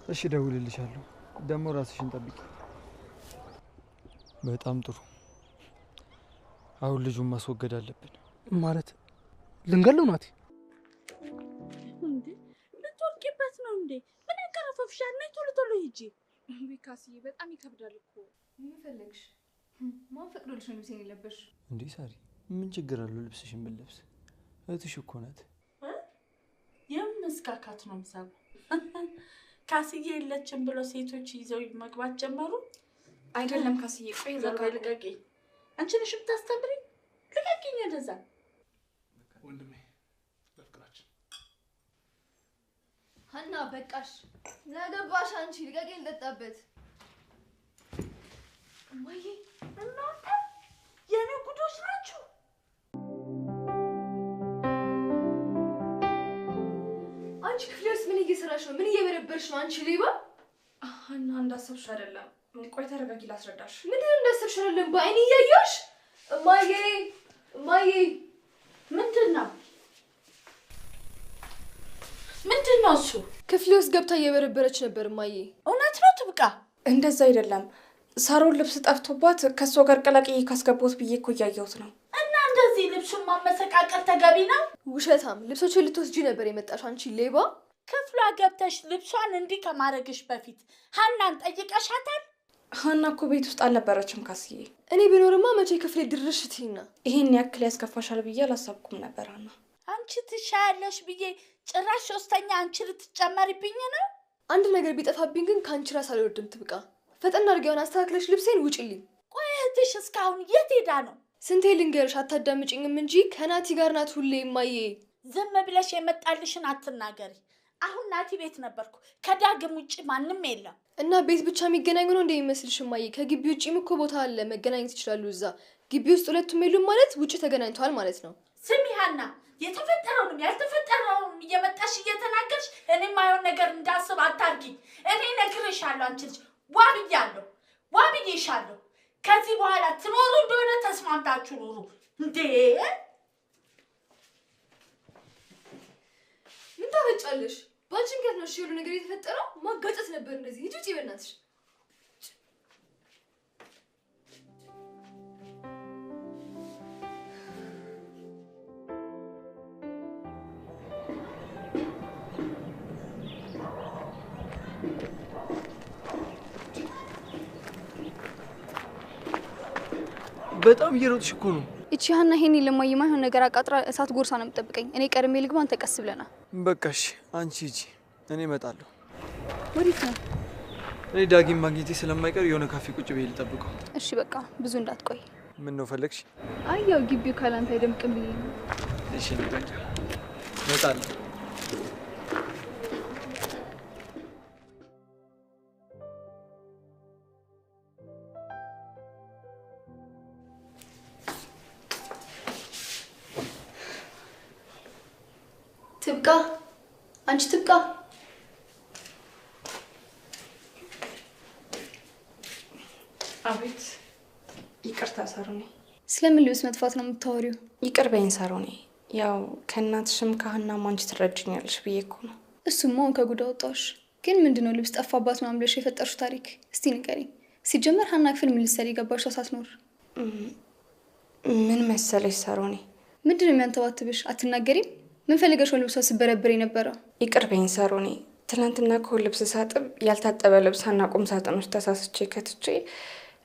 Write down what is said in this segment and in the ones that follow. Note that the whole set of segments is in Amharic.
እሺ ደውልልሻለሁ። ደሞ ራስሽን ጠብቂ። በጣም ጥሩ። አሁን ልጁን ማስወገድ አለብን። ማለት ልንገለው ናቲ? እንዴ ልትወርቂበት ነው እንዴ? ምን ያከረፈፍሻል? ነይ ቶሎ ቶሎ ሂጂ። ቢካስዬ በጣም ይከብዳል እኮ። ምን ፈለግሽ? ማን ፈቅዶልሽ ነው ልብሴን የለበሽ? እንዴ ሳሪ ምን ችግር አለው ልብስሽን ብለብስ? እህትሽ እኮ ናት። የምስካካት ነው ምሳቡ። ካስዬ የለችም ብሎ ሴቶች ይዘው መግባት ጀመሩ። አይደለም ካስዬ፣ ቆይ ዘጋ ልቀቂ። አንቺ ነሽ የምታስተምሪኝ? ልቀቂኝ እንደዛ። ወንድሜ ለፍቅራችን ሀና በቃሽ። ለገባሽ አንቺ ልቀቂ ልጠጣበት። እማዬ እናንተ የኔ ጉዶች ናችሁ። አንቺ ክፍሌስ ምን እየሰራሽ ነው? ምን እየበረበርሽ ነው አንቺ ሌባ? ሀና እንዳሰብሽ አይደለም። ቆይ ተረጋጊ ላስረዳሽ። ምንድነው እንዳሰብሽ አይደለም? በአይኔ እያየሁሽ። እማዬ እማዬ ምንድነው እሱ? ክፍሌ ውስጥ ገብታ እየበረበረች ነበር እማዬ። እውነት ነው ትብቃ? እንደዛ አይደለም። ሳሮን ልብስ ጠፍቶባት ከሷ ጋር ቀላቅዬ ካስገባሁት ብዬ እኮ እያየሁት ነው። እና እንደዚህ ልብሱን ማመሰቃቀል ተገቢ ነው? ውሸታም። ልብሶችን ልትወስጂ ነበር የመጣሽ አንቺ ሌባ። ክፍሏ ገብተሽ ልብሷን እንዲህ ከማድረግሽ በፊት ሀናን ጠይቀሻታል? ሀና እኮ ቤት ውስጥ አልነበረችም ካስዬ። እኔ ብኖርማ መቼ ክፍሌ ድርሽ ትይና። ይሄን ያክል ያስከፋሻል ብዬ አላሰብኩም ነበር ሀና። አንቺ ትሻያለሽ ብዬ ጭራሽ ሶስተኛ አንቺ ልትጨመሪብኝ ነው? አንድ ነገር ቢጠፋብኝ ግን ከአንቺ ራስ አልወርድም ትብቃ። ፈጠን አድርጊውን አስተካክለሽ ልብሴን ውጪልኝ። ቆይ እህትሽ እስካሁን የት ሄዳ ነው? ስንቴ ልንገርሽ አታዳምጪኝም እንጂ ከናቲ ጋር ናት ሁሌ እማዬ። ዝም ብለሽ የመጣልሽን አትናገሪ። አሁን ናቲ ቤት ነበርኩ። ከዳግም ውጪ ማንም የለም። እና ቤት ብቻ የሚገናኙ ነው እንደሚመስልሽ እማዬ? ከግቢ ውጪም እኮ ቦታ አለ፣ መገናኘት ይችላሉ። እዛ ግቢ ውስጥ ሁለቱም የሉም ማለት ውጪ ተገናኝተዋል ማለት ነው። ስሚ ሀና፣ የተፈጠረውንም ያልተፈጠረውንም እየመጣሽ እየተናገርሽ እኔ ማየውን ነገር እንዳስብ አታርጊኝ። እኔ ነግሬሻለሁ። አንቺ ልጅ ዋ ብዬሻለሁ። ከዚህ በኋላ ትኖሩ እንደሆነ ተስማምታችሁ ኑሩ። እንዴ ምን ታበጫለሽ? ባንቺ ምክንያት ነው ሁሉ ነገር የተፈጠረው። ማጋጨት ነበር እንደዚህ። ሂጂ ውጪ በእናትሽ። በጣም እየሮጥሽ እኮ ነው። እቺ ሀና ይሄን ለማይማ ይሆን ነገር አቃጥራ እሳት ጎርሳ ነው የምትጠብቀኝ። እኔ ቀድሜ ልግባ፣ አንተ ቀስ ብለና። በቃሽ አንቺ ሂጂ፣ እኔ እመጣለሁ። ወዴት ነው? እኔ ዳጊም ማግኘቴ ስለማይቀር የሆነ ካፌ ቁጭ ብዬ ልጠብቀው። እሺ በቃ ብዙ እንዳትቆይ። ምን ነው ፈለግሽ? አይ ያው ግቢው ካላንተ አይደምቅም ብዬ ነው። እሺ ንገሪኝ፣ እመጣለሁ። ትብቃ፣ አንቺ ትብቃ። አቤት። ይቅርታ ሳሮኔ። ስለምን ልብስ መጥፋት ነው የምታወሪው? ይቅር በይኝ ሳሮኔ። ያው ከእናትሽም ከሀናም አንቺ ትረጅኛለሽ ብዬ እኮ ነው። እሱማ ከጉዳ ወጣሽ። ግን ምንድነው ልብስ ጠፋባት ምናምን ብለሽ የፈጠርሽ ታሪክ? እስቲ ንገሪኝ። ሲጀመር ሀና ክፍል ምን ልትሰሪ ገባሽ ሳትኖር? ምን መሰለሽ ሳሮኔ። ምንድነው የሚያንተባትብሽ? አትናገሪም? ምን ፈልገሽ ነው ልብሷ ስበረብር የነበረው? ይቅር በይኝ ሳሮኔ። ትናንትና ከሁሉ ልብስ ሳጥብ ያልታጠበ ልብስ ሀና ቁም ሳጥን ውስጥ ተሳስቼ ከትቼ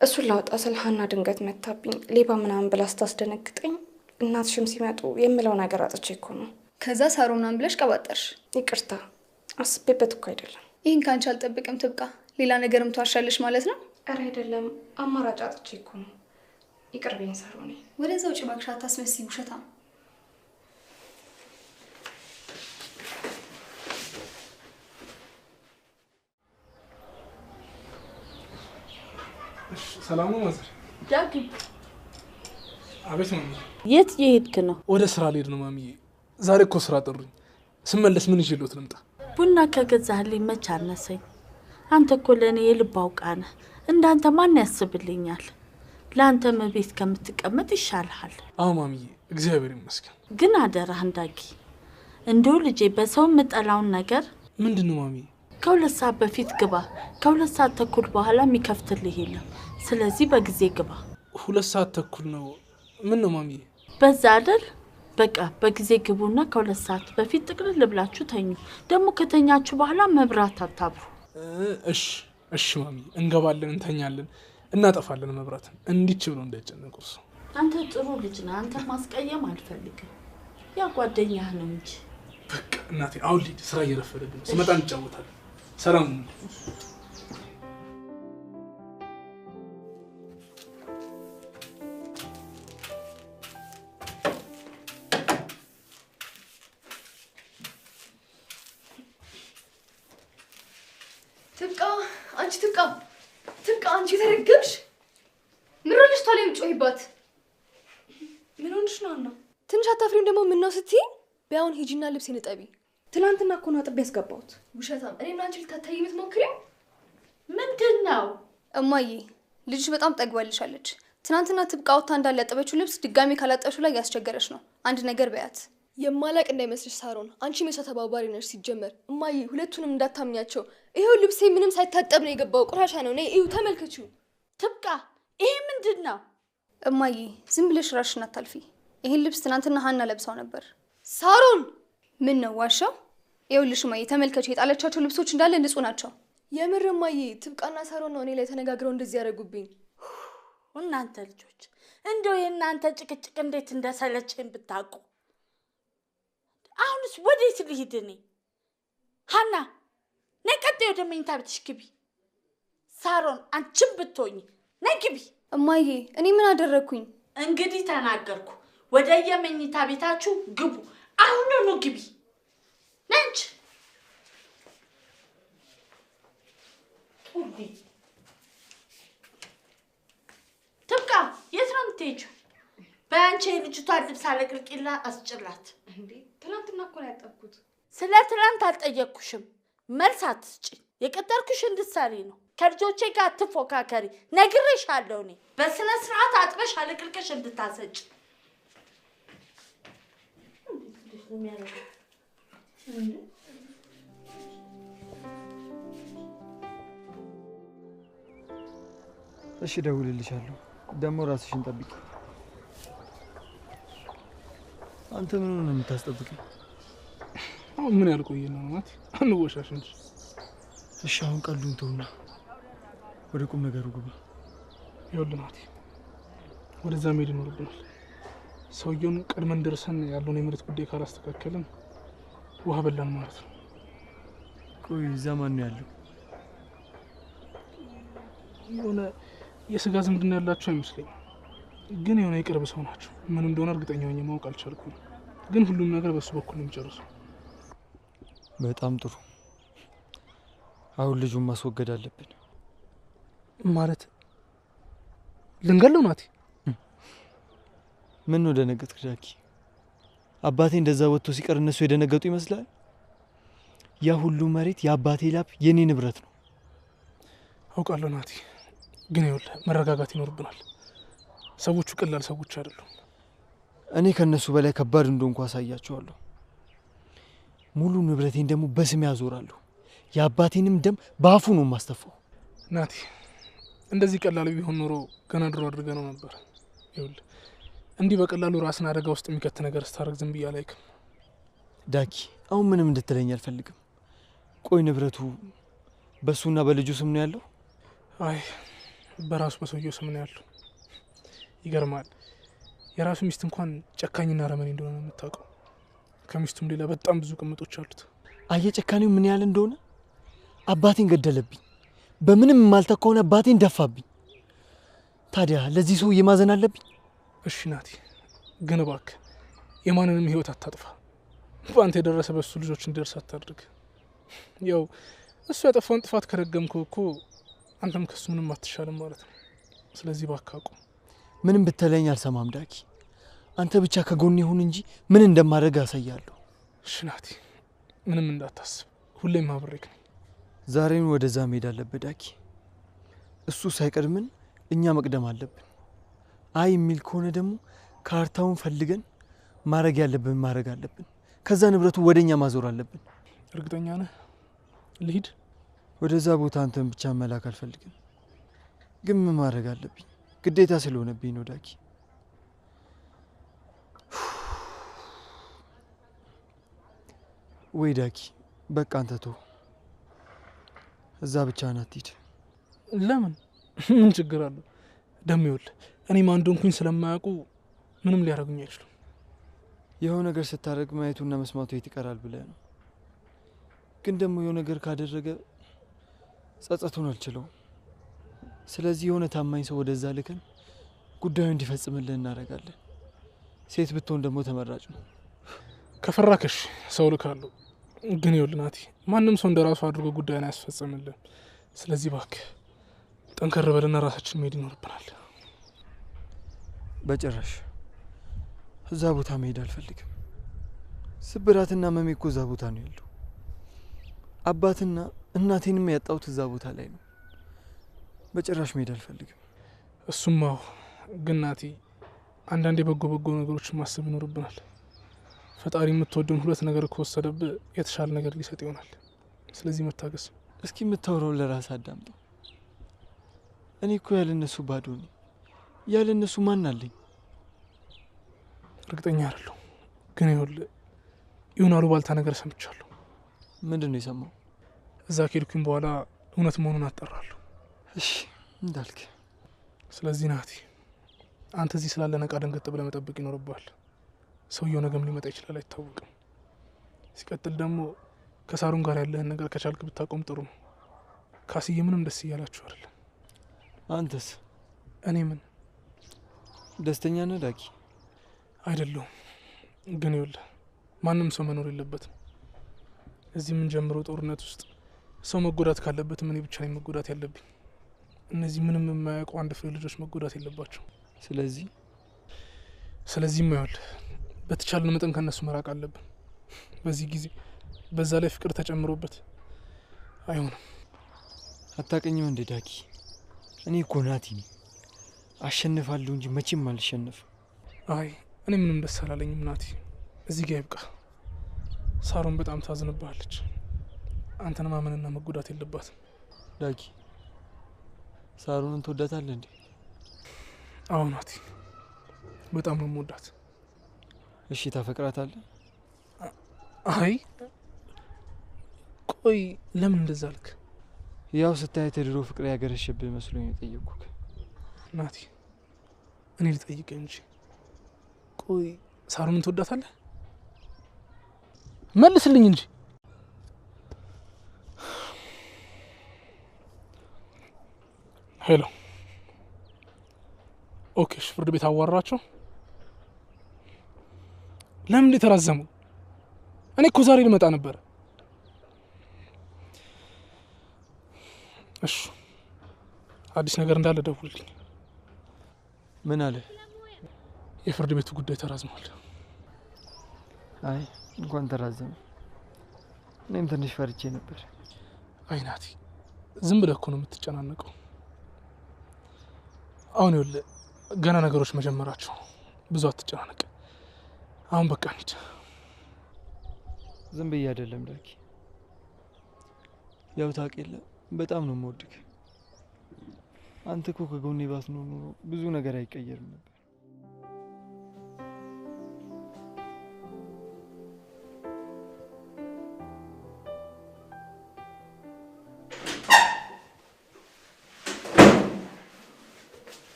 እሱን ላውጣ ስል ሀና ድንገት መታብኝ። ሌባ ምናምን ብላ ስታስደነግጠኝ እናትሽም ሲመጡ የምለው ነገር አጥቼ እኮ ነው። ከዛ ሳሮ ምናምን ብለሽ ቀባጠርሽ። ይቅርታ፣ አስቤበት እኮ አይደለም። ይህን ካንቺ አልጠብቅም ትብቃ። ሌላ ነገርም ትዋሻለሽ ማለት ነው? ኧረ አይደለም፣ አማራጭ አጥቼ እኮ ነው። ይቅር በይኝ ሳሮኔ። ወደዛ ውጭ እባክሽ፣ አታስመስይ ውሸታም። ሰላም ነው ማዘር? ዳግም አቤት ማሚ። የት እየሄድክ ነው? ወደ ስራ ልሄድ ነው ማሚዬ። ዛሬ እኮ ስራ ጠሩኝ። ስመለስ ምን ይዤልዎት ልምጣ? ቡና ከገዛህልኝ መች አነሰኝ። አንተ እኮ ለእኔ የልብ አውቃ ነህ። እንዳንተ ማን ያስብልኛል? ለአንተም ቤት ከምትቀመጥ ይሻልሃል። አዎ ማሚዬ፣ እግዚአብሔር ይመስገን። ግን አደራህን ዳጊ፣ እንደው ልጄ በሰው የምጠላውን ነገር ምንድን ነው ማሚዬ? ከሁለት ሰዓት በፊት ግባ። ከሁለት ሰዓት ተኩል በኋላ የሚከፍትልህ የለም። ስለዚህ በጊዜ ግባ። 2 ሰዓት ተኩል ነው። ምን ነው ማሚ? በዛ አይደል? በቃ በጊዜ ግቡና ከሁለት ሰዓት በፊት ጥቅልል ብላችሁ ተኙ። ደግሞ ከተኛችሁ በኋላ መብራት አታብሩ። እሺ እሺ ማሚ፣ እንገባለን፣ እንተኛለን፣ እናጠፋለን መብራትን። እንዲች ብሎ እንዳይጨነቁ እሱ። አንተ ጥሩ ልጅ ነህ። አንተ ማስቀየም አልፈልግም። ያ ጓደኛህ ነው እንጂ። በቃ እናቴ አሁን ልሂድ፣ ስራ እየረፈደብኝ። ስመጣ እንጫወታለን። ሰላም ሁኑ። ትብቃ አንቺ ተረገምሽ። ምን ሆነሽ ታዲያ የምትጮሂባት? ምን ሆነሽ ነው አና? ትንሽ አታፍሪም ደግሞ? ምን ነው ስትይ ቢያውን ሂጂና ልብሴን እጠቢ። ትናንትና እኮ ነው አጥቤ ያስገባሁት። ውሸታም! እኔና አንቺ ልታታዪ የምትሞክሪው ምንድን ነው? እማዬ ልጅሽ በጣም ጠግባልሻለች። ትናንትና ትብቃ ወጥታ እንዳለ ያጠበችው ልብስ ድጋሚ ካላጠብሽው ላይ ያስቸገረች ነው። አንድ ነገር በያት። የማላቅ እንዳይመስልሽ ሳሮን፣ አንቺ የሷ ተባባሪ ነሽ። ሲጀመር እማዬ ሁለቱንም እንዳታምኛቸው። ይሄው ልብሴ ምንም ሳይታጠብ ነው የገባው። ቆሻሻ ነው። ነይ እዩ፣ ተመልከቺው። ትብቃ ይሄ ምንድን ነው? እማዬ ዝም ብለሽ ራስሽን አታልፊ። ይሄን ልብስ ትናንትና ሀና ለብሳው ነበር። ሳሮን ምን ነው ዋሻው? ይኸውልሽ እማዬ ተመልከቺ፣ የጣለቻቸው ልብሶች እንዳለ ንጹህ ናቸው። የምር እማዬ፣ ትብቃና ሳሮን ነው እኔ ላይ ተነጋግረው እንደዚህ ያደረጉብኝ። እናንተ ልጆች እንደው የእናንተ ጭቅጭቅ እንዴት እንደሰለቸኝ ብታውቁ። አሁንስ ወዴት ልሂድ እኔ? ሀና ነይ ቀጥይ፣ ወደ መኝታ ቤትሽ ግቢ። ሳሮን አንቺም ብትሆኚ ነይ ግቢ። እማዬ እኔ ምን አደረግኩኝ? እንግዲህ ተናገርኩ። ወደ የመኝታ ቤታችሁ ግቡ። አሁኑኑ ግቢ። ነንች ትብቃ የት ነው የምትሄጂው? በአንቺ የልጅቷን ልብስ አለቅልቂላ አስጭላት። እንዴ ትናንትና እኮ ነው ያጠብኩት። ስለ ትናንት አልጠየቅኩሽም። መልስ አትስጪ። የቀጠርኩሽ እንድትሰሪ ነው። ከልጆቼ ጋር አትፎካከሪ። ነግሬሻለሁ። እኔ በስነ ስርዓት አጥበሽ አለቅልቀሽ እንድታሰጭ። እሺ እደውልልሻለሁ። ደግሞ ራስሽን ጠብቂ። አንተ ምን ነው የምታስጠብቀኝ? አሁን ምን ያልቆየ ነው ማለት አንወሻሽ እንጂ። እሺ አሁን ቀልዱን ተውና ወደ ቁም ነገሩ ግባ። ይኸውልህ ናቲ፣ ወደዛ መሄድ ይኖርብናል። ሰውየውን ቀድመን ደርሰን ያለውን የመሬት ጉዳይ ካላስተካከልን ውሃ በላን ማለት ነው። ቆይ እዛ ማን ነው ያለው? የሆነ የስጋ ዝምድና ያላቸው አይመስለኝም፣ ግን የሆነ የቅርብ ሰው ናቸው። ምን እንደሆነ እርግጠኛ ሆኜ ማወቅ አልቻልኩም፣ ግን ሁሉም ነገር በሱ በኩል ነው የሚጨርሰው። በጣም ጥሩ። አሁን ልጁን ማስወገድ አለብን። ማለት ልንገለው ናቲ? ምን ነው ደነገጥክ ጃኪ? አባቴ እንደዛ ወጥቶ ሲቀር እነሱ የደነገጡ ይመስላል? ያ ሁሉ መሬት የአባቴ ላብ የኔ ንብረት ነው። አውቃለሁ ናቲ፣ ግን ይኸውልህ መረጋጋት ይኖርብናል። ሰዎቹ ቀላል ሰዎች አይደሉም። እኔ ከነሱ በላይ ከባድ እንደሆንኩ አሳያቸዋለሁ። ሙሉ ንብረቴን ደግሞ በስሜ ያዞራለሁ። የአባቴንም ደም በአፉ ነው ማስተፋው። ናቲ እንደዚህ ቀላል ቢሆን ኖሮ ገና ድሮ አድርገነው ነበር። ይኸውልህ እንዲህ በቀላሉ ራስን አደጋ ውስጥ የሚከት ነገር ስታደርግ ዝም ብዬ አላይክም። ዳኪ አሁን ምንም እንድትለኝ አልፈልግም። ቆይ ንብረቱ በሱና በልጁ ስም ነው ያለው? አይ በራሱ በሰውየው ስም ነው ያለው። ይገርማል። የራሱ ሚስት እንኳን ጨካኝና ረመኔ እንደሆነ ነው የምታውቀው። ከሚስቱም ሌላ በጣም ብዙ ቅምጦች አሉት። አየህ ጨካኔው ምን ያህል እንደሆነ። አባቴን ገደለብኝ። በምንም የማልተካውን አባቴን ደፋብኝ። ታዲያ ለዚህ ሰው የማዘን አለብኝ? እሺ ናቲ፣ ግን እባክህ የማንንም ህይወት አታጥፋ። በአንተ የደረሰ በሱ ልጆች እንዲደርስ አታድርግ። ያው እሱ ያጠፋውን ጥፋት ከረገምከው እኮ አንተም ከሱ ምንም አትሻልም ማለት ነው። ስለዚህ እባክህ አቁም። ምንም ብትለኝ አልሰማም ዳኪ። አንተ ብቻ ከጎኔ ይሁን እንጂ ምን እንደማደርግ አሳያለሁ። እሺ ናቲ፣ ምንም እንዳታስብ፣ ሁሌም አብሬክ ነኝ። ዛሬን ወደዛ መሄድ አለብህ ዳኪ። እሱ ሳይቀድምን እኛ መቅደም አለብን። አይ የሚል ከሆነ ደግሞ ካርታውን ፈልገን ማድረግ ያለብን ማድረግ አለብን። ከዛ ንብረቱ ወደኛ ማዞር አለብን። እርግጠኛ ነህ? ልሂድ? ወደዛ ቦታ አንተን ብቻ መላክ አልፈልግም፣ ግን ምን ማድረግ አለብኝ? ግዴታ ስለሆነብኝ ነው ዳጊ። ወይ ዳጊ በቃ አንተ ተው፣ እዛ ብቻህን አትሂድ። ለምን? ምን ችግር አለው? ደም ይኸውልህ እኔ ማን እንደሆንኩኝ ስለማያውቁ ምንም ሊያደርጉኝ አይችሉም። የሆነ ነገር ስታደርግ ማየቱና መስማቱ የት ይቀራል ብለህ ነው። ግን ደግሞ የሆነ ነገር ካደረገ ጸጸቱን አልችለውም። ስለዚህ የሆነ ታማኝ ሰው ወደዛ ልከን ጉዳዩ እንዲፈጽምልን እናደርጋለን። ሴት ብትሆን ደግሞ ተመራጭ ነው። ከፈራከሽ ሰው ልካለሁ። ግን ይኸውልህ ናቲ፣ ማንም ሰው እንደራሱ አድርጎ ጉዳዩን አያስፈጽምልን። ስለዚህ እባክህ ጠንከር በልና ራሳችን መሄድ ይኖርብናል። በጭራሽ እዛ ቦታ መሄድ አልፈልግም። ስብራትና መሜ እኮ እዛ ቦታ ነው ያለው። አባትና እናቴንም ያጣሁት እዛ ቦታ ላይ ነው። በጭራሽ መሄድ አልፈልግም። እሱማው ግን ናቲ፣ አንዳንዴ በጎ ነገሮችን ማሰብ ይኖርብናል። ፈጣሪ የምትወደውን ሁለት ነገር ከወሰደብህ የተሻለ ነገር ሊሰጥ ይሆናል። ስለዚህ መታገስ። እስኪ የምታወራውን ለራስ አዳምጠው። እኔ እኮ ያለ እነሱ ባዶ ነኝ። ያለ እነሱ ማን አለኝ? እርግጠኛ አይደለሁ፣ ግን ይኸውልህ የሆነ አሉባልታ ነገር ሰምቻለሁ። ምንድን ነው የሰማው? እዛ ከሄድኩኝ በኋላ እውነት መሆኑን አጣራለሁ። እሺ እንዳልክ። ስለዚህ ናቲ፣ አንተ እዚህ ስላለ ነቃ ደንገጥ ብለህ መጠበቅ ይኖርብሃል። ሰውየው ነገም ሊመጣ ይችላል፣ አይታወቅም። ሲቀጥል ደግሞ ከሳሩን ጋር ያለህን ነገር ከቻልክ ብታቆም ጥሩ ነው። ካስዬ ምንም ደስ እያላችሁ አይደለም። አንተስ? እኔ ምን ደስተኛ ነህ ዳጊ? አይደለሁም፣ ግን ይኸውልህ ማንም ሰው መኖር የለበትም እዚህ የምንጀምረው ጦርነት ውስጥ። ሰው መጎዳት ካለበት እኔ ብቻ ነኝ መጎዳት ያለብኝ። እነዚህ ምንም የማያውቁ አንድ ፍሬ ልጆች መጎዳት የለባቸው። ስለዚህ ይኸውልህ በተቻለን መጠን ከነሱ መራቅ አለብን በዚህ ጊዜ። በዛ ላይ ፍቅር ተጨምሮበት አይሆንም። አታውቅኝም እንዴ ዳጊ? እኔ እኮ ናቲ ነኝ። አሸንፋለሁ እንጂ መቼም አልሸነፍም። አይ እኔ ምንም ደስ አላለኝም ናቲ። እዚህ ጋር ይብቃ። ሳሮን በጣም ታዝንብሃለች። አንተን ማመንና መጎዳት የለባትም። ዳጊ ሳሮንን ትወዳታለህ እንዴ? አዎ ናቲ፣ በጣም ነው የምወዳት። እሺ ታፈቅራታለህ? አይ ቆይ ለምን እንደዛ አልክ? ያው ስታየት የድሮ ፍቅር ያገረሸብህ መስሎኝ የጠየቅኩህ። ናቲ እኔ ልጠይቅህ እንጂ ቆይ ሳሮንን ትወዳታለህ? መልስልኝ እንጂ። ሄሎ ኦኬ፣ ፍርድ ቤት አዋራቸው። ለምን እንዴት ተራዘሙ? እኔ እኮ ዛሬ ልመጣ ነበር። እሺ አዲስ ነገር እንዳለ ደውልልኝ። ምን አለ? የፍርድ ቤቱ ጉዳይ ተራዝሟል። አይ እንኳን ተራዘመ። እኔም ትንሽ ፈርቼ ነበር። አይ ናቲ፣ ዝም ብለህ እኮ ነው የምትጨናነቀው። አሁን ይኸውልህ ገና ነገሮች መጀመራቸው፣ ብዙ አትጨናነቅ። አሁን በቃ እንሂድ። ዝም ብዬ አይደለም ዳጊ፣ ያው ታውቅ የለ በጣም ነው የምወድህ። አንተ እኮ ከጎኔ ባትኖር ኖሮ ብዙ ነገር አይቀየርም ነበር።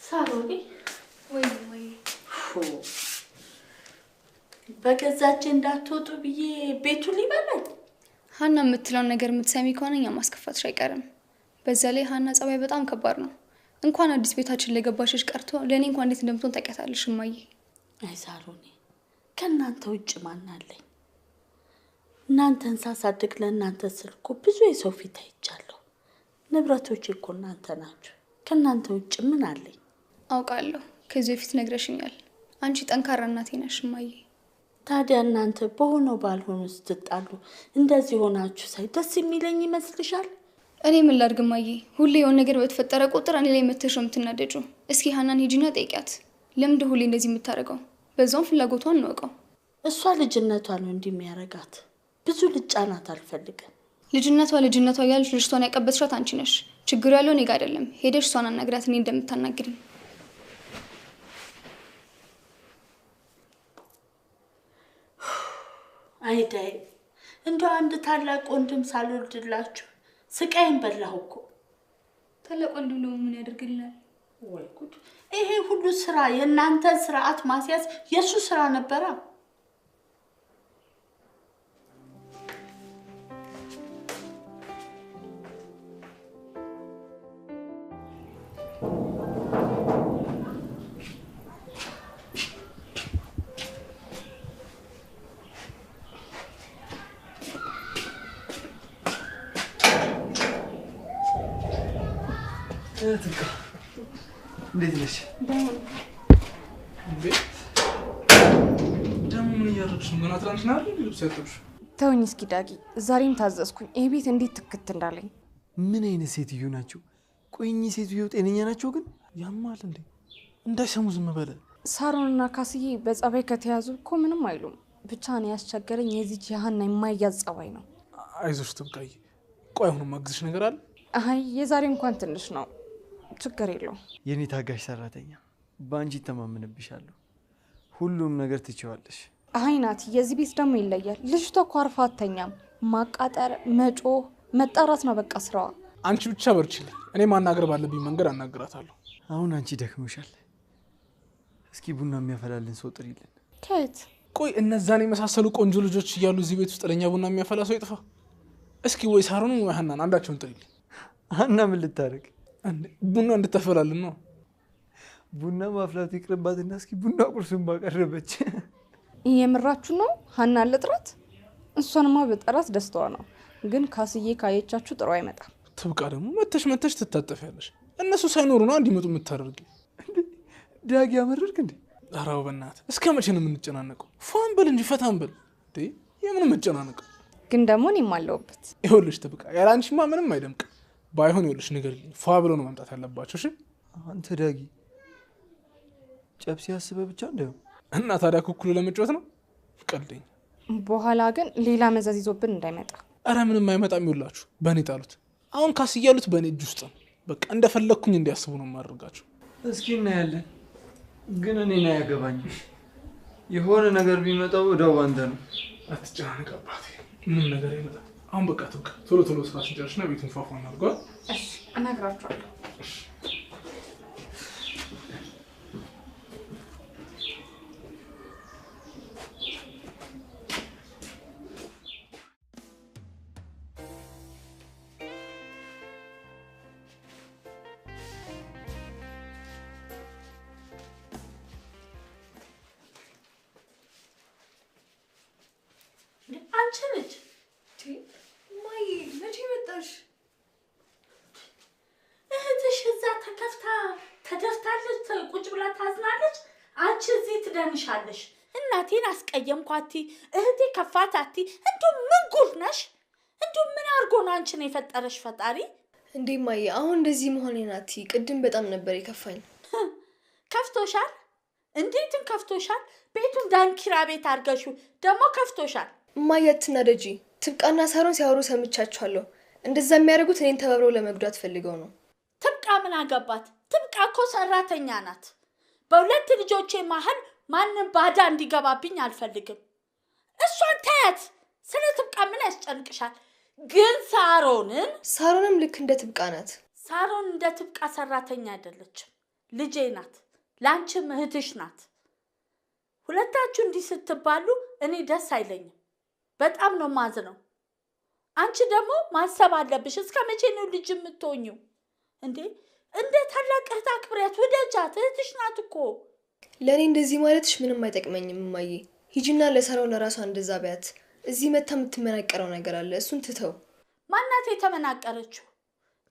ሳሮኒ ወይ በገዛቼ እንዳትወጡ ብዬ ቤቱ ሊበላኝ። ሀና የምትለውን ነገር የምትሰሚ ከሆነ እኛ ማስከፋትሽ አይቀርም። በዛ ላይ ሀና ጸባይ በጣም ከባድ ነው። እንኳን አዲስ ቤታችን ላይ ገባሽሽ ቀርቶ ለእኔ እንኳን እንዴት እንደምትሆን ታውቂያታለሽ እማዬ። አይ ሳሮኒ፣ ከእናንተ ውጭ ማን አለኝ? እናንተን ሳሳድግ ለእናንተ ስል እኮ ብዙ የሰው ፊት አይቻለሁ። ንብረቶቼ እኮ እናንተ ናችሁ። ከእናንተ ውጭ ምን አለኝ? አውቃለሁ፣ ከዚህ በፊት ነግረሽኛል። አንቺ ጠንካራ እናቴ ነሽ እማዬ። ታዲያ እናንተ በሆነው ባልሆኑ ስትጣሉ እንደዚህ ሆናችሁ ሳይ ደስ የሚለኝ ይመስልሻል? እኔ ምን ላድርግ እማዬ? ሁሌ የሆነ ነገር በተፈጠረ ቁጥር እኔ ላይ መተሽ ነው የምትናደጂው። እስኪ ሀናን ሂጂና ጠይቂያት፣ ለምንድን ሁሌ እንደዚህ የምታደርገው? በዛውም ፍላጎቷን እንወቀው። እሷ ልጅነቷ ነው እንዲህ የሚያረጋት። ብዙ ልጫናት አልፈልግም። ልጅነቷ ያለች ልጅቷን ያቀበጥሻት አንቺ ነሽ። ችግሩ ያለው እኔ ጋር አይደለም። ሄደሽ እሷን አናግራት እኔ እንደምታናግሪኝ። አይዳይ እንደው አንድ ታላቅ ወንድም ሳልወልድላችሁ ስቃይን በላሁ እኮ። ታላቅ ወንድም ደግሞ ምን ያደርግልናል? ወይ ጉድ! ይሄ ሁሉ ስራ የእናንተ ስርዓት ማስያዝ የሱ ስራ ነበረ። ትካ እንዴት ነሽ? ደሞ ምን እያደረግሽ ነው? ገና ትናንትና አይደል ልብስ ያጠብሽ? ተውኝ እስኪ ዳጊ፣ ዛሬም ታዘዝኩኝ። ይሄ ቤት እንዴት ትክት እንዳለኝ። ምን አይነት ሴትዮ ናቸው? ቆይ እኚህ ሴትዮ ጤነኛ ናቸው ግን? ያማል እንዴ? እንዳይሰሙ ዝም በለ። ሳሮንና ካስዬ በጸባይ ከተያዙ እኮ ምንም አይሉም። ብቻ ነው ያስቸገረኝ የዚች የሀና የማይያዝ ጸባይ ነው። አይዞሽ ትብቃይ። ቆይ አሁን ማግዝሽ ነገር አለ? አይ የዛሬ እንኳን ትንሽ ነው፣ ችግር የለውም። የኔ ታጋሽ ሰራተኛ፣ በአንቺ ተማመንብሻለሁ። ሁሉም ነገር ትችዋለሽ። አይ ናት፣ የዚህ ቤት ደግሞ ይለያል። ልጅቷ እኮ አርፋ አተኛም። ማቃጠር፣ መጮህ፣ መጣራት ነው በቃ ስራዋ። አንቺ ብቻ በርቺልኝ። እኔ ማናገር ባለብኝ መንገድ አናግራታለሁ። አሁን አንቺ ደክሞሻል። እስኪ ቡና የሚያፈላልን ሰው ጥሪልን። ከየት? ቆይ እነዛን የመሳሰሉ ቆንጆ ልጆች እያሉ እዚህ ቤት ውስጥ ለኛ ቡና የሚያፈላ ሰው ይጥፋ? እስኪ ወይ ሳሮን ወይ ሀናን አንዳቸውን ጥሪልኝ። ሀና ምን ልታረግ? ቡና እንድታፈላልን ነው። ቡና ማፍላቱ ይቅርባትና እስኪ ቡና ቁርሱን ባቀረበች። የምራችሁ ነው? ሀናን ልጥራት? እሷንማ በጠራት ደስታዋ ነው። ግን ካስዬ ካየቻችሁ ጥሩ አይመጣም። ትብቃ ደግሞ መተሽ ትታጠፊያለሽ። እነሱ ሳይኖሩ ነው እንዲመጡ የምታደርጊ። ዳጊ ያመረርክ እንዴ? ኧረ በእናትህ እስከ መቼ ነው የምንጨናነቀው? ፏን በል እንጂ ፈታን በል። የምን መጨናነቀው? ግን ደግሞ እኔም አለሁበት። ይኸውልሽ ትብቃ፣ ያለ አንቺማ ምንም አይደምቅም። ባይሆን ይኸውልሽ ንገሪልኝ፣ ፏ ብለው ነው መምጣት ያለባቸው። እሺ አንተ ዳጊ ጨብሲ ያስበህ ብቻ እንደው እና ታዲያ ኩኩሉ ለመጫወት ነው ቀልደኝ። በኋላ ግን ሌላ መዘዝ ይዞብን እንዳይመጣ። ኧረ ምንም አይመጣም። ይውላችሁ በእኔ ጣሉት። አሁን ካስያሉት በእኔ እጅ ውስጥ ነው። በቃ እንደፈለግኩኝ እንዲያስቡ ነው የማደርጋቸው። እስኪ እናያለን። ግን እኔን አያገባኝም። የሆነ ነገር ቢመጣው እዳው ባንተ ነው። አትጨናነቅ አባቴ፣ ምንም ነገር አይመጣም። አሁን በቃ ትብቃ፣ ቶሎ ስራ ስንጨርስና ቤቱን ፏፏ እናድርገዋል። እሺ እነግራቸዋለሁ። አንቺ ልጅ ማይ መቼ መጣሽ? እህትሽ እዛ ተከፍታ ተደፍታለች፣ ቁጭ ብላ ታዝናለች። አንቺ እዚህ ትደንሻለሽ። እናቴን አስቀየምኳቲ፣ እህቴ ከፋታቲ። እንዲሁ ምን ጉድ ነሽ? እንዲሁ ምን አድርጎ ነው አንቺን የፈጠረሽ ፈጣሪ? እንዴ ማይ አሁን እንደዚህ መሆኔ ናቲ። ቅድም በጣም ነበር የከፋኝ። ከፍቶሻል? እንዴትም ከፍቶሻል? ቤቱን ዳንኪራ ቤት አድርገሽው ደግሞ ከፍቶሻል። ማይ አትናደጂ። ትብቃና ሳሮን ሲያወሩ ሰምቻቸዋለሁ። እንደዛ የሚያደርጉት እኔን ተባብረው ለመጉዳት ፈልገው ነው። ትብቃ ምን አገባት? ትብቃ እኮ ሰራተኛ ናት። በሁለት ልጆቼ መሀል ማንም ባዳ እንዲገባብኝ አልፈልግም። እሷን ታያት። ስለ ትብቃ ምን ያስጨንቅሻል? ግን ሳሮንም ልክ እንደ ትብቃ ናት። ሳሮን እንደ ትብቃ ሰራተኛ አይደለችም፣ ልጄ ናት። ላንቺም እህትሽ ናት። ሁለታችሁ እንዲህ ስትባሉ እኔ ደስ አይለኝም። በጣም ነው ማዝነው። አንቺ ደግሞ ማሰብ አለብሽ። እስከ መቼ ነው ልጅ የምትሆኚው እንዴ? እንደ ታላቅ እህት አክብሪያት፣ ወደጃት። እህትሽ ናት እኮ። ለእኔ እንደዚህ ማለትሽ ምንም አይጠቅመኝም እማዬ። ሂጂና ለሳሮን ለራሷ እንደዛ ቢያት። እዚህ መታ የምትመናቀረው ነገር አለ፣ እሱን ትተው። ማናት የተመናቀረችው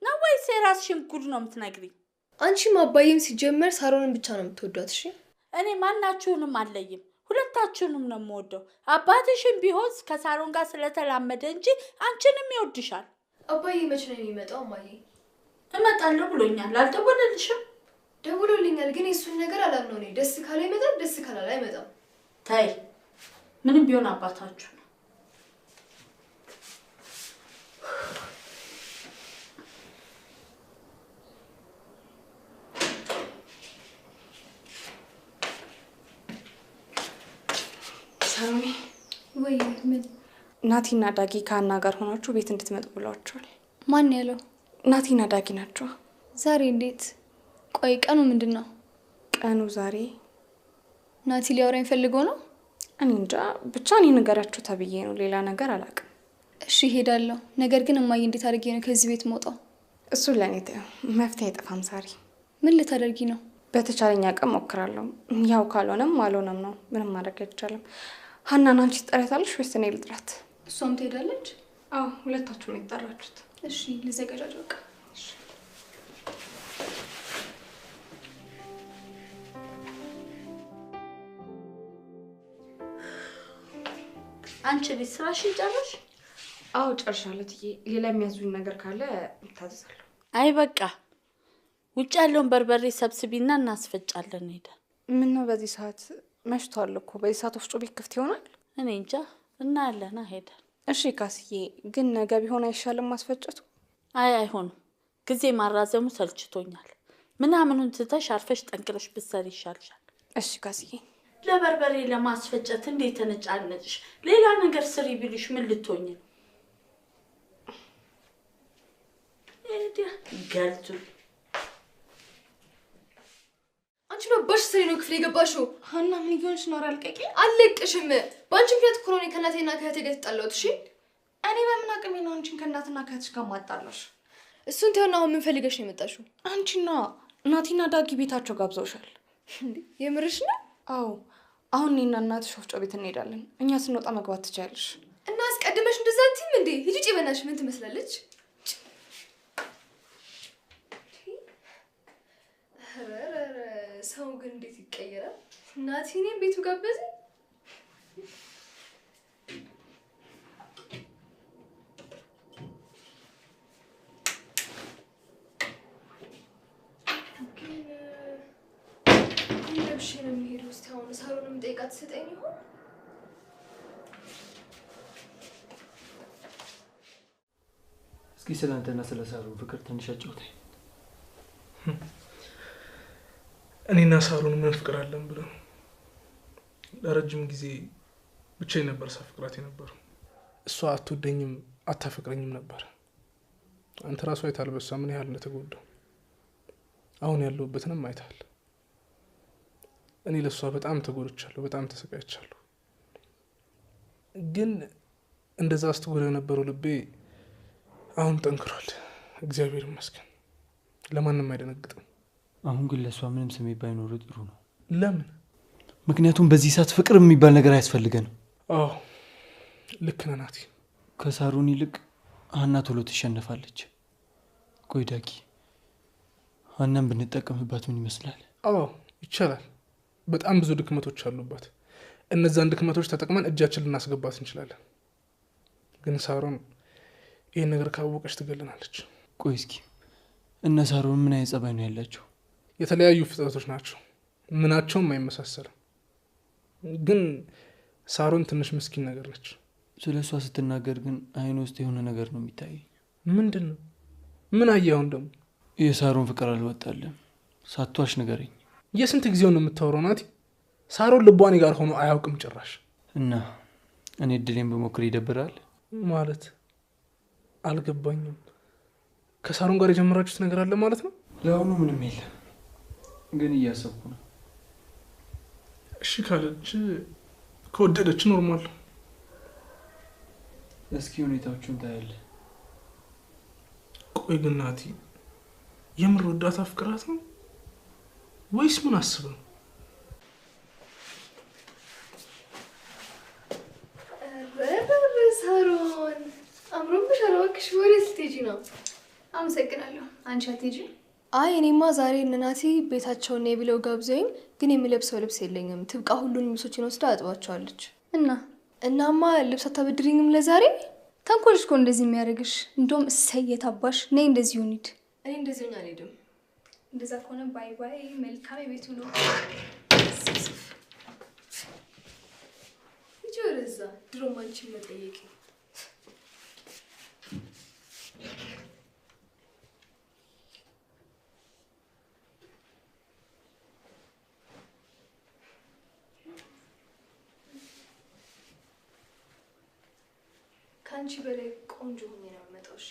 ነው ወይስ የራስሽን ጉድ ነው የምትነግሪኝ? አንቺም አባዬም ሲጀመር ሳሮንን ብቻ ነው የምትወዷት። እሺ እኔ ማናችሁንም አለይም፣ ሁለታችሁንም ነው የምወደው። አባትሽም ቢሆን ከሳሮን ጋር ስለተላመደ እንጂ አንቺንም ይወድሻል። አባዬ መቼ ነው የሚመጣው? እማዬ እመጣለሁ ብሎኛል። አልደወለልሽም? ደውሎልኛል፣ ግን የሱን ነገር አላምነው። እኔ ደስ ካለ ይመጣል፣ ደስ ካላለ አይመጣም። ታይ ምንም ቢሆን አባታችሁ ነው። ሳሮኔ ወይ ምን? ናቲና ዳጊ ከሀና ጋር ሆናችሁ ቤት እንድትመጡ ብለዋቸዋል። ማን ያለው? ናቲና ዳጊ ናቸው። ዛሬ እንዴት? ቆይ ቀኑ ምንድን ነው? ቀኑ ዛሬ ናቲ ሊያወራኝ ፈልጎ ነው? እኔ እንጃ፣ ብቻ እኔ ንገራችሁ ተብዬ ነው፣ ሌላ ነገር አላውቅም። እሺ ሄዳለሁ። ነገር ግን እማዬ እንዴት አድርጌ ነው ከዚህ ቤት መውጣው? እሱን ለእኔ ተይው፣ መፍትሄ አይጠፋም ሳሪ። ምን ልታደርጊ ነው? በተቻለኝ አቅም ሞክራለሁ። ያው ካልሆነም አልሆነም ነው፣ ምንም ማድረግ አይቻልም። ሀናን አንቺ ትጠሪያታለሽ ወይስ እኔ ልጥራት? እሷም ትሄዳለች? አዎ ሁለታችሁ ነው የጠራችሁት። እሺ ልዘጋጃጅ በቃ። አንቺ ቤት ስራሽን ጨረሽ? አዎ ጨርሻለሁ ትዬ። ሌላ የሚያዙኝ ነገር ካለ እታዘዛለሁ። አይ በቃ ውጭ ያለውን በርበሬ ሰብስቢና እናስፈጫለን። ሄደ ምን ነው በዚህ ሰዓት? መሽቷል እኮ። በዚህ ሰዓት ወፍጮ ቤት ክፍት ይሆናል? እኔ እንጃ። እናያለን። ሄደ። እሺ ካስዬ፣ ግን ነገ ቢሆን አይሻልም ማስፈጨቱ? አይ አይሆንም፣ ጊዜ ማራዘሙ ሰልችቶኛል። ምናምኑን ትተሽ አርፈሽ ጠንቅረሽ ብትሰሪ ይሻልሻል። እሺ ካስዬ። ለበርበሬ ለማስፈጨት እንዴት ተነጫነጭሽ? ሌላ ነገር ስሪ ቢልሽ ምን ልትሆኝ ነው? ገልቱ አንቺ ነው ባሽ ስሪ ነው ክፍል የገባሽው? ሀና ምን ይሆንሽ ነው? አልቀቂ አልለቅሽም። በአንቺ ምክንያት እኮ ነው ከእናቴና ከእህቴ ጋር የተጣላሁት። እሺ እኔ በምን አቅሜ ነው አንቺን ከእናትና ከእህትሽ ጋር ማጣላሽ? እሱን ተውና አሁን ምን ፈልገሽ ነው የመጣሽው? አንቺና ናቲና ዳጊ ቤታቸው ጋብዘውሻል። የምርሽ ነው? አዎ አሁን እኔና እናትሽ ወፍጮ ቤት እንሄዳለን። እኛ ስንወጣ መግባት ትችያለሽ። እና አስቀድመሽ እንደዛ አትይም እንዴ? ሂጂ ውጪ በእናትሽ። ምን ትመስላለች? ሰው ግን እንዴት ይቀየራል? ናቲ እኔን ቤቱ ጋበዘ። ለብሼ ነው የሚሄደው። እስኪ አሁን ሳሎንም ጠይቃት ትሰጠኝ ይሆን? እስኪ ስለ አንተና ስለ ሳሩን ፍቅር ትንሽ አጫውተኝ። እኔና ሳሩን ምን ፍቅር አለን ብለው ለረጅም ጊዜ ብቻዬን ነበር ሳፍቅራት የነበረው። እሷ አትወደኝም አታፈቅረኝም ነበር። አንተ ራሱ አይተሃል በሷ ምን ያህል እንደተጎዳው። አሁን ያለሁበትንም አይተሃል። እኔ ለሷ በጣም ተጎድቻለሁ፣ በጣም ተሰቃይቻለሁ። ግን እንደዛ አስተጎዳ የነበረው ልቤ አሁን ጠንክሯል፣ እግዚአብሔር ይመስገን። ለማንም አይደነግጥም። አሁን ግን ለሷ ምንም ስሜት ባይኖር ጥሩ ነው። ለምን? ምክንያቱም በዚህ ሰዓት ፍቅር የሚባል ነገር አያስፈልገንም። አዎ ልክ ነህ ናቲ። ከሳሩን ይልቅ ሀና ቶሎ ትሸነፋለች። ቆይ ዳጊ፣ ሀናን ብንጠቀምባት ምን ይመስላል? አዎ ይቻላል። በጣም ብዙ ድክመቶች አሉባት። እነዛን ድክመቶች ተጠቅመን እጃችን ልናስገባት እንችላለን። ግን ሳሩን ይህን ነገር ካወቀች ትገለናለች። ቆይ እስኪ እነ ሳሩን ምን አይነት ጸባይ ነው ያላቸው? የተለያዩ ፍጥረቶች ናቸው፣ ምናቸውም አይመሳሰልም። ግን ሳሩን ትንሽ ምስኪን ነገር ነች። ስለ እሷ ስትናገር ግን አይን ውስጥ የሆነ ነገር ነው የሚታየኝ። ምንድን ነው? ምን አየኸውን ደግሞ? የሳሩን ፍቅር አልወጣለም። ሳትዋሽ ንገረኝ። የስንት ጊዜው ነው የምታወራው ናቲ? ሳሩን ልቧኔ ጋር ሆኖ አያውቅም ጭራሽ። እና እኔ እድሌን በሞክር ይደብራል ማለት? አልገባኝም። ከሳሩን ጋር የጀመራችሁት ነገር አለ ማለት ነው? ለአሁኑ ምንም የለም፣ ግን እያሰብኩ ነው። እሺ ካለች ከወደደች ኖርማል። እስኪ ሁኔታዎቹን ታያለህ። ቆይ ግን ናቲ የምር ወዳት አፍቅራት ነው ወይስ ምን አስበው? ሳሩን አምሮብሻል። እባክሽ ወዴት ልትሄጂ ነው? አመሰግናለሁ። አንቺ አትሄጂ? አይ እኔማ ዛሬ እነ ናቲ ቤታቸውን ነይ ብለው ጋብዘውኝ፣ ግን የምለብሰው ልብስ የለኝም። ትብቃ ሁሉንም ልብሶችን ወስዳ አጥባቸዋለች። እናማ ልብስ አታበድሪኝም ለዛሬ? ተንኮልሽ እኮ እንደዚህ የሚያደርግሽ። እንደውም እሰየታባሽ። ነይ እንደዚህ ሆኒድ። እኔ እንደዚህ ሆኜ አልሄድም። እንደዛ ከሆነ ባይ ባይ። መልካም የቤቱ ነው። ሂጂ ወደዛ። ድሮም አንቺን መጠየቂ ከአንቺ በላይ ቆንጆ ሆኜ ነው የምመጣው። እሺ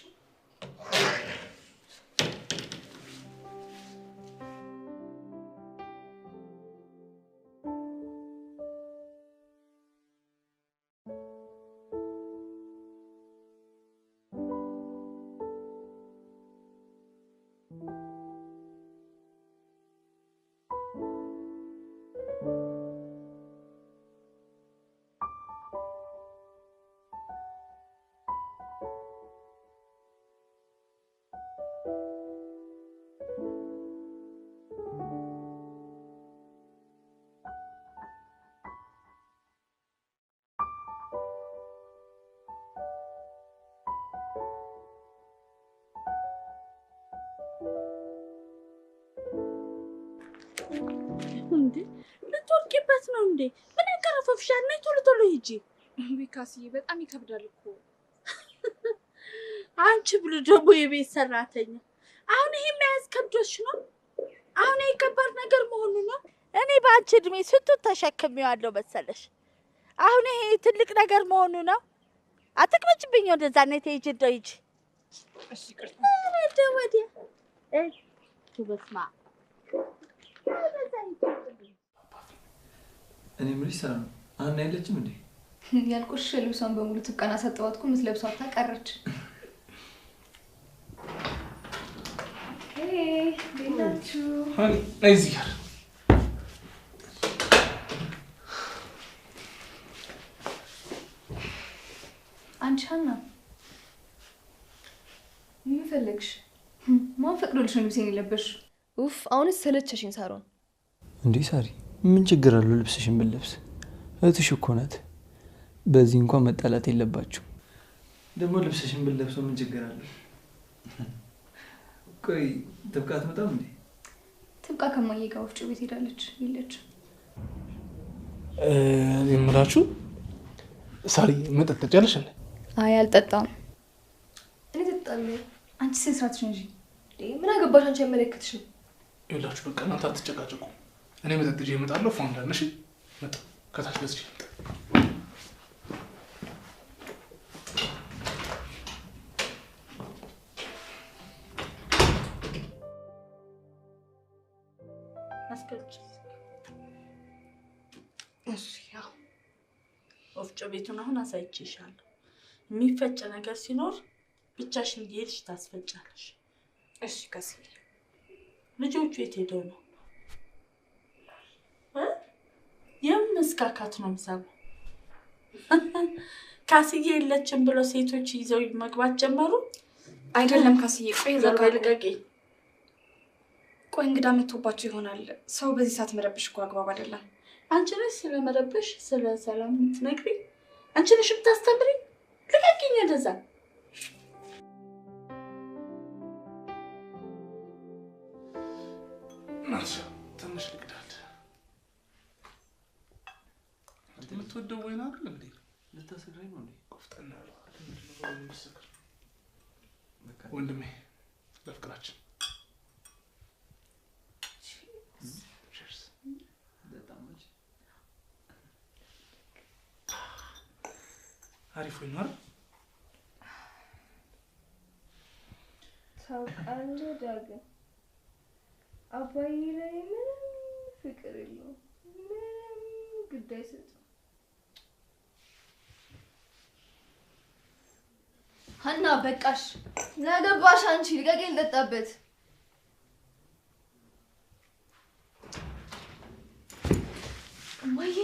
እንዴ ልትወርቂበት ነው እንዴ? ምን ያቀረፈፍሻል? ነይ ቶሎ ቶሎ ሂጂ። ቢካስዬ በጣም ይከብዳል እኮ። አንቺ ብሉ ደግሞ የቤት ሰራተኛ። አሁን ይሄ መያዝ ከብዶሽ ነው? አሁን ይሄ ከባድ ነገር መሆኑ ነው? እኔ በአንቺ እድሜ ስንቱን ተሸክሜዋለሁ መሰለሽ። አሁን ይሄ ትልቅ ነገር መሆኑ ነው? አትቅመጭብኝ። ወደዛ ነይ ሂጂ፣ እንደው ሂጂ። እሺ ቅርታ ወዲያ በስመ አብ እኔ የምልሽ ሰላም ሀና የለችም እንዴ? ያልቆሽ ልብሷን በሙሉ ትብቃና ሰጠዋት እኮ የምትለብሰው አታ ቀረች። ቤታችሁ ነይ እዚህ ጋር አንቺ ሀና ምን ፈለግሽ? ማን ፈቅዶልሽ ነው ልብሴን የለበስሽው? ኡፍ አሁንስ ሰለቸሽኝ ሳሮን። እንዴ ሳሪ ምን ችግር አለው ልብስሽን ብለብስ? እህትሽ እኮ ናት። በዚህ እንኳን መጣላት የለባችሁ። ደግሞ ልብስሽን ብለብሰው ምን ችግር አለው? ቆይ ትብቃ አትመጣም እንዴ? ትብቃ ከማዬ ጋር ወፍጮ ቤት ሄዳለች። የለች። እኔ የምላችሁ ሳሪ መጠጥ ትጨርሽ እንዴ? አይ አልጠጣም። እኔ እጠጣለሁ። አንቺ ስነ ስርዓትሽ እንጂ ምን አገባሽ? አንቺ አይመለከትሽም። ይኸውላችሁ በቃ እናንተ አትጨቃጨቁ። እኔ መጠጥ ይዤ እመጣለሁ። ፋውንደር ነሽ መጣ ከታች ገዝቼ መጣ። አስከች እሺ ያው ወፍጮ ቤቱን አሁን አሳይቼሻለሁ። የሚፈጭ ነገር ሲኖር ብቻሽን እየሄድሽ ታስፈጫለሽ። እሺ ካስዬ ልጆቹ የት ሄደው ነው? የምስካካት ነው የምሰማው። ካስዬ የለችም ብሎ ሴቶች ይዘው መግባት ጀመሩ። አይደለም ካስዬ፣ ቆይ ልቀቂ። ቆይ እንግዳ መጥቶባቸው ይሆናል። ሰው በዚህ ሰዓት መረብሽ እኮ አግባብ አይደለም። አንቺ ነሽ ስለመረብሽ ስለ ሰላም የምትነግሪኝ? አንቺ ነሽ የምታስተምሪኝ? ልቀቂኝ ወደዛ። ናት ትንሽ ልቅዳት። የምትወደው ወይን አይደል እንዴ? ልታሰግረኝ ነው እንዴ? ቆፍጠና ትንሽ ነገር የሚሰክር ወንድሜ ለፍቅራችን አሪፍ ወይን አይደል? ታውቃለህ ዳግም አባዬ ላይ ምንም ፍቅር የለውም። ምንም ግድ አይሰጥም። ሀና በቃሽ። ያገባሽ አንቺ ልቀቂኝ ልጠጣበት። እማዬ